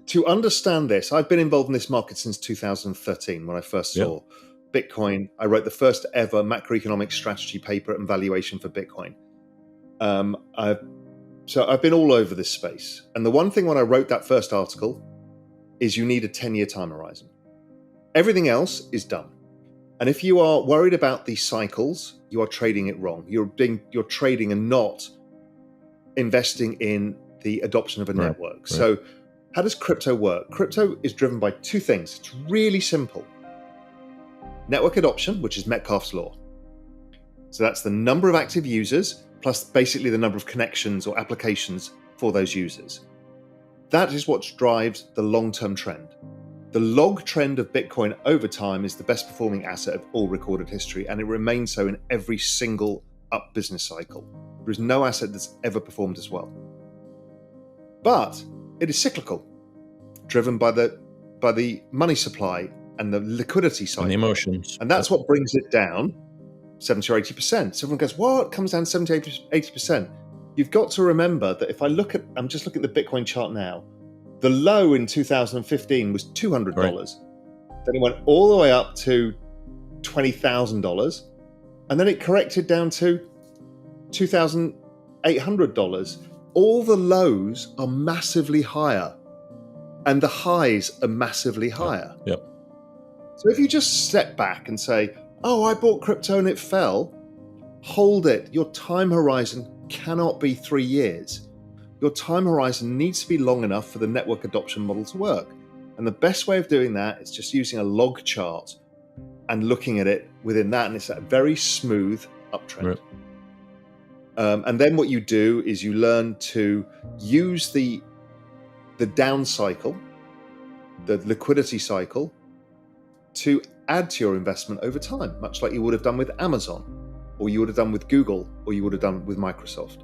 to understand this, I've been involved in this market since 2013 when I first saw Bitcoin. I wrote the first ever macroeconomic strategy paper and valuation for Bitcoin. So I've been all over this space. And the one thing when I wrote that first article is you need a 10-year time horizon. Everything else is done. And if you are worried about these cycles, you are trading it wrong. You're trading and not investing in the adoption of a network. Right. So how does crypto work? Crypto is driven by two things. It's really simple. Network adoption, which is Metcalfe's law. So that's the number of active users plus basically the number of connections or applications for those users. That is what drives the long-term trend. The log trend of Bitcoin over time is the best performing asset of all recorded history, and it remains so in every single up business cycle. There is no asset that's ever performed as well. But it is cyclical, driven by the money supply and the liquidity cycle. And the emotions. And that's what brings it down 70 or 80%. So everyone goes, what? It comes down 70, 80%. You've got to remember that if I'm just looking at the Bitcoin chart now, the low in 2015 was $200. Right. Then it went all the way up to $20,000. And then it corrected down to $2,800. All the lows are massively higher and the highs are massively higher. Yep. So if you just step back and say, oh, I bought crypto and it fell, hold it. Your time horizon cannot be 3 years. Your time horizon needs to be long enough for the network adoption model to work. And the best way of doing that is just using a log chart and looking at it within that. And it's a very smooth uptrend. Right. And then what you do is you learn to use the down cycle, the liquidity cycle, to add to your investment over time, much like you would have done with Amazon, or you would have done with Google, or you would have done with Microsoft.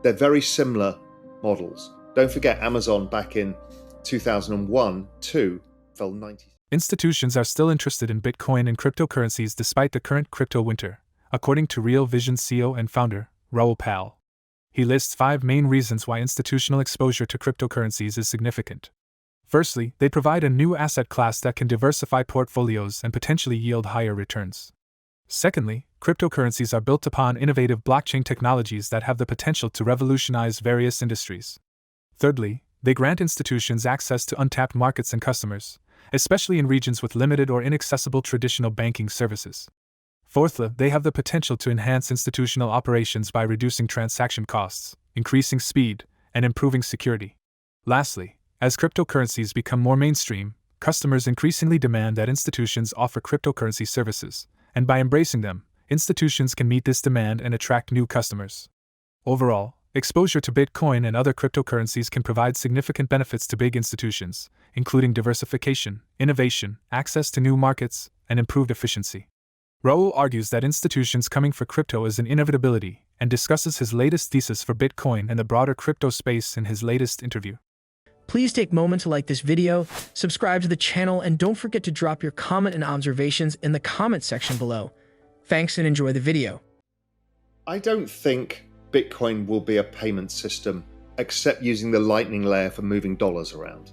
They're very similar models. Don't forget, Amazon back in 2001-2 fell 90%. Institutions are still interested in Bitcoin and cryptocurrencies despite the current crypto winter, according to Real Vision CEO and founder, Raoul. He lists 5 main reasons why institutional exposure to cryptocurrencies is significant. Firstly, they provide a new asset class that can diversify portfolios and potentially yield higher returns. Secondly, cryptocurrencies are built upon innovative blockchain technologies that have the potential to revolutionize various industries. Thirdly, they grant institutions access to untapped markets and customers, especially in regions with limited or inaccessible traditional banking services. Fourthly, they have the potential to enhance institutional operations by reducing transaction costs, increasing speed, and improving security. Lastly, as cryptocurrencies become more mainstream, customers increasingly demand that institutions offer cryptocurrency services, and by embracing them, institutions can meet this demand and attract new customers. Overall, exposure to Bitcoin and other cryptocurrencies can provide significant benefits to big institutions, including diversification, innovation, access to new markets, and improved efficiency. Raoul argues that institutions coming for crypto is an inevitability and discusses his latest thesis for Bitcoin and the broader crypto space in his latest interview. Please take a moment to like this video, subscribe to the channel, and don't forget to drop your comment and observations in the comment section below. Thanks and enjoy the video. I don't think Bitcoin will be a payment system except using the Lightning layer for moving dollars around.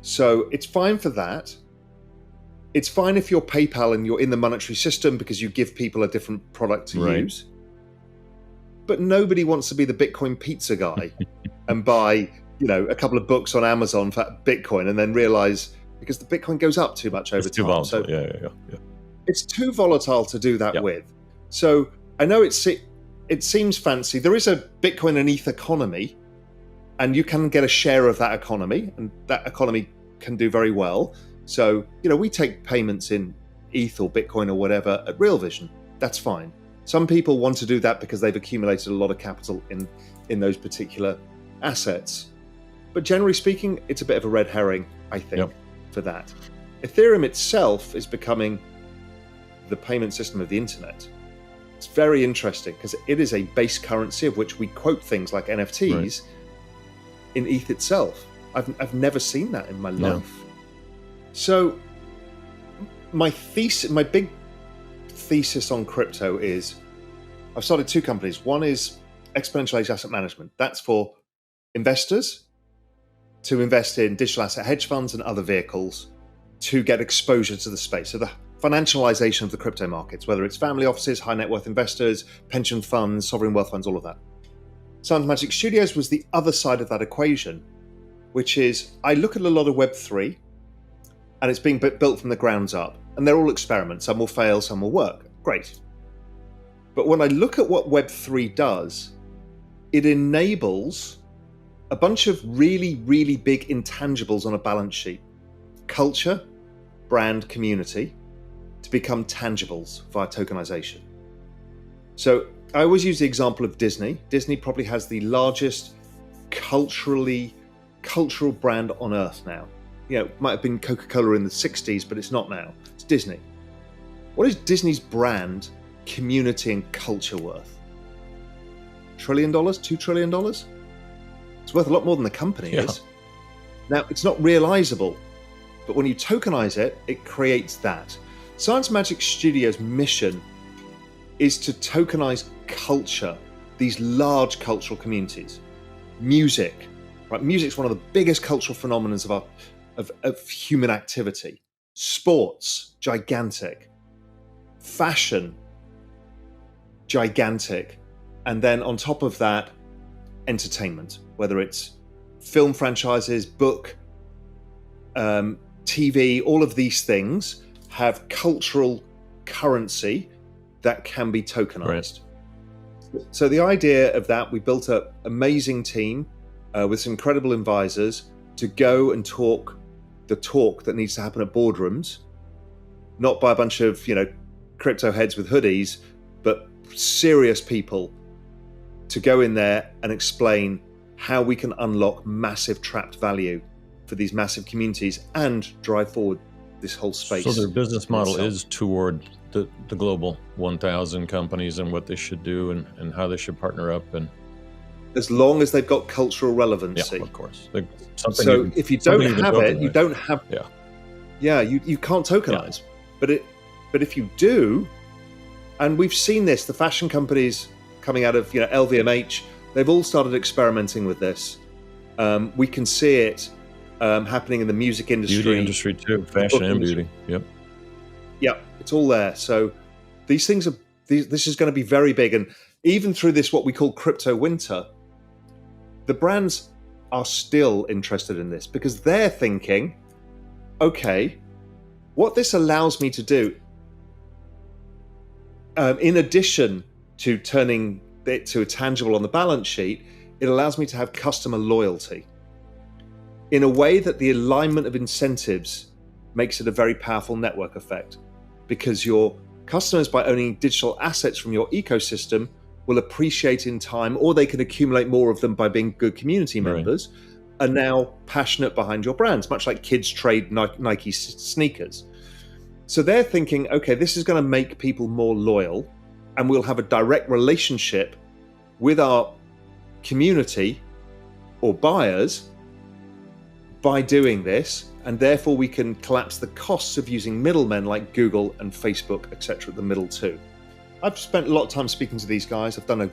So it's fine for that. It's fine if you're PayPal and you're in the monetary system because you give people a different product to use. But nobody wants to be the Bitcoin pizza guy and buy, a couple of books on Amazon for Bitcoin and then realize because the Bitcoin goes up too much over time. Too volatile. So yeah. It's too volatile to do that with. So I know it seems fancy. There is a Bitcoin and ETH economy, and you can get a share of that economy, and that economy can do very well. So, we take payments in ETH or Bitcoin or whatever at Real Vision. That's fine. Some people want to do that because they've accumulated a lot of capital in those particular assets. But generally speaking, it's a bit of a red herring, I think, for that. Ethereum itself is becoming the payment system of the internet. It's very interesting because it is a base currency of which we quote things like NFTs in ETH itself. I've never seen that in my life. So my big thesis on crypto is I've started 2 companies. One is Exponential Age Asset Management. That's for investors to invest in digital asset hedge funds and other vehicles to get exposure to the space. So the financialization of the crypto markets, whether it's family offices, high net worth investors, pension funds, sovereign wealth funds, all of that. Science Magic Studios was the other side of that equation, which is I look at a lot of Web3 and it's being built from the grounds up, and they're all experiments. Some will fail, some will work. Great. But when I look at what Web3 does, it enables a bunch of really, really big intangibles on a balance sheet. Culture, brand, community, to become tangibles via tokenization. So I always use the example of Disney. Disney probably has the largest cultural brand on earth now. You know, it might have been Coca-Cola in the 60s, but it's not now. It's Disney. What is Disney's brand, community, and culture worth? $1 trillion? $2 trillion? It's worth a lot more than the company is. Now, it's not realizable, but when you tokenize it, it creates that. Science Magic Studios' mission is to tokenize culture, these large cultural communities. Music, right? Music's one of the biggest cultural phenomena of human activity. Sports, gigantic. Fashion, gigantic. And then on top of that, entertainment, whether it's film franchises, book, TV, all of these things have cultural currency that can be tokenized. Right. So the idea of that, we built an amazing team with some incredible advisors to go and talk the talk that needs to happen at boardrooms, not by a bunch of, crypto heads with hoodies, but serious people to go in there and explain how we can unlock massive trapped value for these massive communities and drive forward this whole space. So their business model is toward the global 1,000 companies and what they should do and how they should partner up. And as long as they've got cultural relevancy. Yeah, of course. So if you don't have it, you don't have... you can't tokenize. Yeah. But if you do, and we've seen this, the fashion companies coming out of LVMH, they've all started experimenting with this. We can see it happening in the music industry. Beauty industry too, fashion and beauty. Yep. Yeah, it's all there. So these things this is going to be very big. And even through this, what we call crypto winter, the brands are still interested in this because they're thinking, okay, what this allows me to do, in addition to turning it to a tangible on the balance sheet, it allows me to have customer loyalty in a way that the alignment of incentives makes it a very powerful network effect, because your customers, by owning digital assets from your ecosystem, will appreciate in time, or they can accumulate more of them by being good community members, are now passionate behind your brands, much like kids trade Nike sneakers. So they're thinking, okay, this is going to make people more loyal, and we'll have a direct relationship with our community or buyers by doing this, and therefore we can collapse the costs of using middlemen like Google and Facebook, etc. at the middle too. I've spent a lot of time speaking to these guys. I've done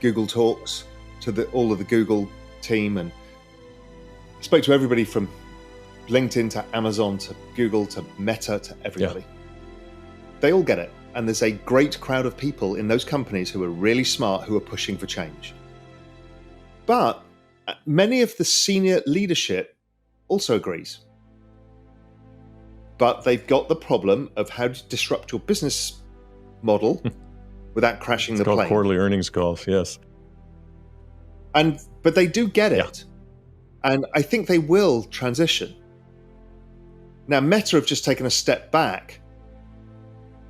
Google talks to all of the Google team, and spoke to everybody from LinkedIn to Amazon to Google to Meta to everybody. They all get it. And there's a great crowd of people in those companies who are really smart, who are pushing for change. But many of the senior leadership also agrees. But they've got the problem of how to disrupt your business model without crashing the plane. Quarterly earnings calls, yes. But they do get it. And I think they will transition. Now, Meta have just taken a step back.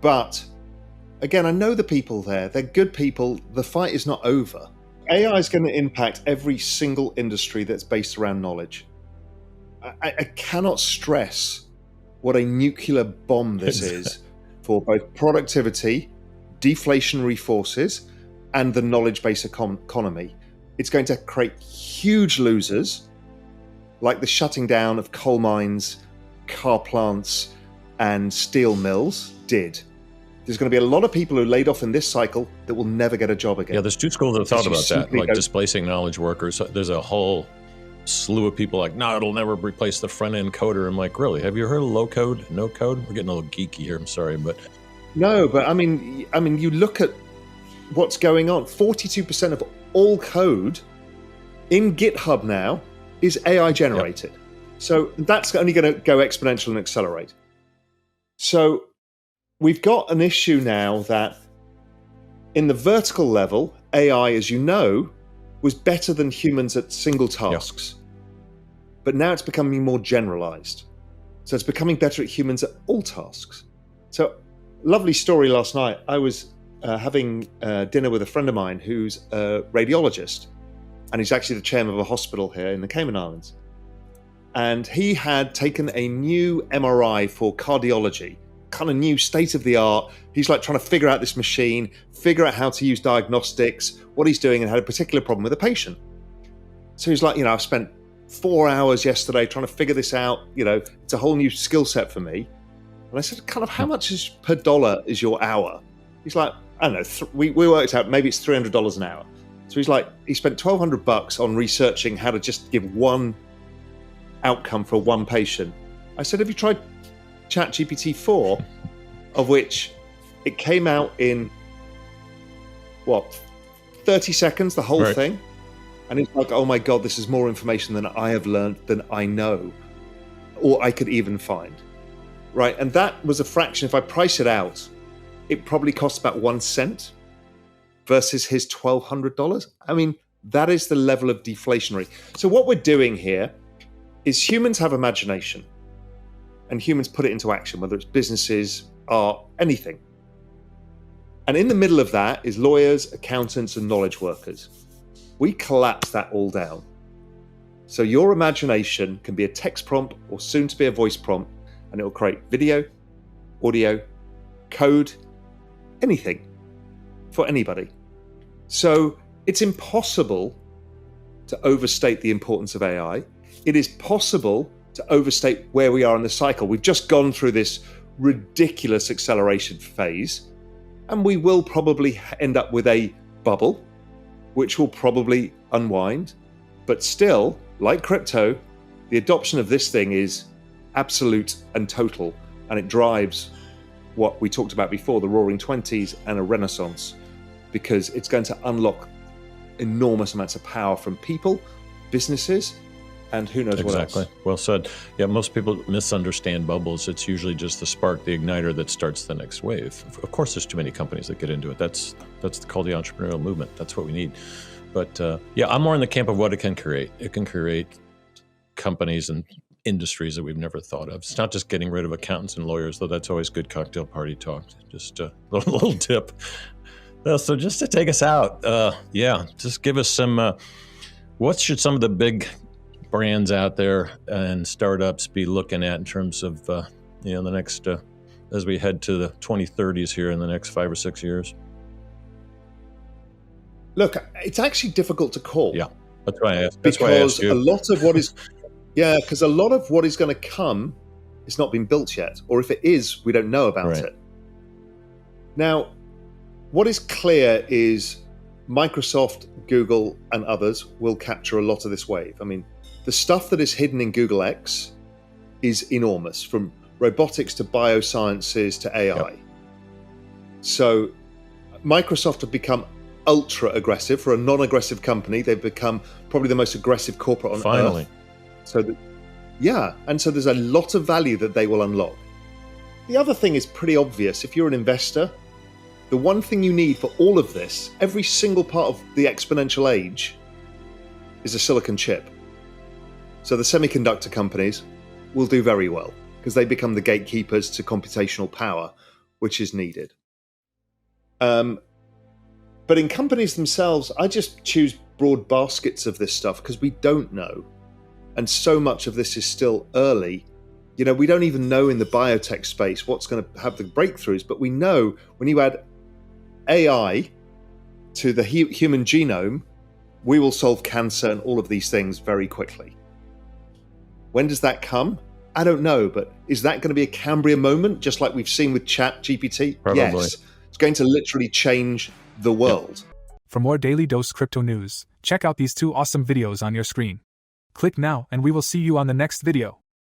But again, I know the people there. They're good people. The fight is not over. AI is going to impact every single industry that's based around knowledge. I cannot stress what a nuclear bomb this is for both productivity, deflationary forces, and the knowledge-based economy. It's going to create huge losers, like the shutting down of coal mines, car plants, and steel mills did. There's going to be a lot of people who are laid off in this cycle that will never get a job again. Yeah, there's two schools of thought about that, like displacing knowledge workers. There's a whole slew of people like, no, it'll never replace the front end coder. I'm like, really? Have you heard of low code, no code? We're getting a little geeky here. I'm sorry, but no. But I mean, you look at what's going on. 42% of all code in GitHub now is AI generated. Yep. So that's only going to go exponential and accelerate. So we've got an issue now that in the vertical level, AI, as you know, was better than humans at single tasks. Yep. But now it's becoming more generalized. So it's becoming better at humans at all tasks. So lovely story last night. I was having dinner with a friend of mine who's a radiologist, and he's actually the chairman of a hospital here in the Cayman Islands. And he had taken a new MRI for cardiology, kind of new state of the art. He's like trying to figure out this machine, figure out how to use diagnostics, what he's doing, and had a particular problem with a patient. So he's like, I've spent 4 hours yesterday trying to figure this out. It's a whole new skill set for me. And I said, kind of, how much is per dollar is your hour? He's like, I don't know. We worked out maybe it's $300 an hour. So he's like, he spent $1,200 on researching how to just give one outcome for one patient. I said, have you tried ChatGPT 4, of which it came out in 30 seconds, the whole thing? And it's like, oh my God, this is more information than I have learned, than I know, or I could even find. Right. And that was a fraction. If I price it out, it probably costs about 1 cent versus his $1,200. I mean, that is the level of deflationary. So what we're doing here is humans have imagination, and humans put it into action, whether it's businesses, art, anything. And in the middle of that is lawyers, accountants, and knowledge workers. We collapse that all down. So your imagination can be a text prompt or soon to be a voice prompt, and it will create video, audio, code, anything for anybody. So it's impossible to overstate the importance of AI. It is possible to overstate where we are in the cycle. We've just gone through this ridiculous acceleration phase, and we will probably end up with a bubble, which will probably unwind. But still, like crypto, the adoption of this thing is absolute and total, and it drives what we talked about before, the roaring 20s and a renaissance, because it's going to unlock enormous amounts of power from people, businesses, and who knows what else. Exactly. Well said. Yeah, most people misunderstand bubbles. It's usually just the spark, the igniter that starts the next wave. Of course, there's too many companies that get into it. That's called the entrepreneurial movement. That's what we need. But I'm more in the camp of what it can create. It can create companies and industries that we've never thought of. It's not just getting rid of accountants and lawyers, though that's always good cocktail party talk. Just a little tip. So just to take us out, just give us some, what should some of the big brands out there and startups be looking at in terms of, the next, as we head to the 2030s here in the next 5 or 6 years? Look, it's actually difficult to call. Yeah, that's why I asked. Because a lot of what is, because a lot of what is going to come is not been built yet, or if it is, we don't know about it. Now, what is clear is Microsoft, Google, and others will capture a lot of this wave. I mean, the stuff that is hidden in Google X is enormous, from robotics to biosciences to AI. Yep. So Microsoft have become ultra aggressive. For a non-aggressive company, they've become probably the most aggressive corporate on Finally. earth. And so there's a lot of value that they will unlock. The other thing is pretty obvious. If you're an investor, the one thing you need for all of this, every single part of the exponential age, is a silicon chip. So the semiconductor companies will do very well because they become the gatekeepers to computational power, which is needed. But in companies themselves, I just choose broad baskets of this stuff because we don't know. And so much of this is still early. We don't even know in the biotech space what's going to have the breakthroughs, but we know when you add AI to the human genome, we will solve cancer and all of these things very quickly. When does that come? I don't know, but is that going to be a Cambrian moment, just like we've seen with ChatGPT? Probably. Yes. It's going to literally change the world. For more Daily Dose Crypto news, check out these 2 awesome videos on your screen. Click now and we will see you on the next video.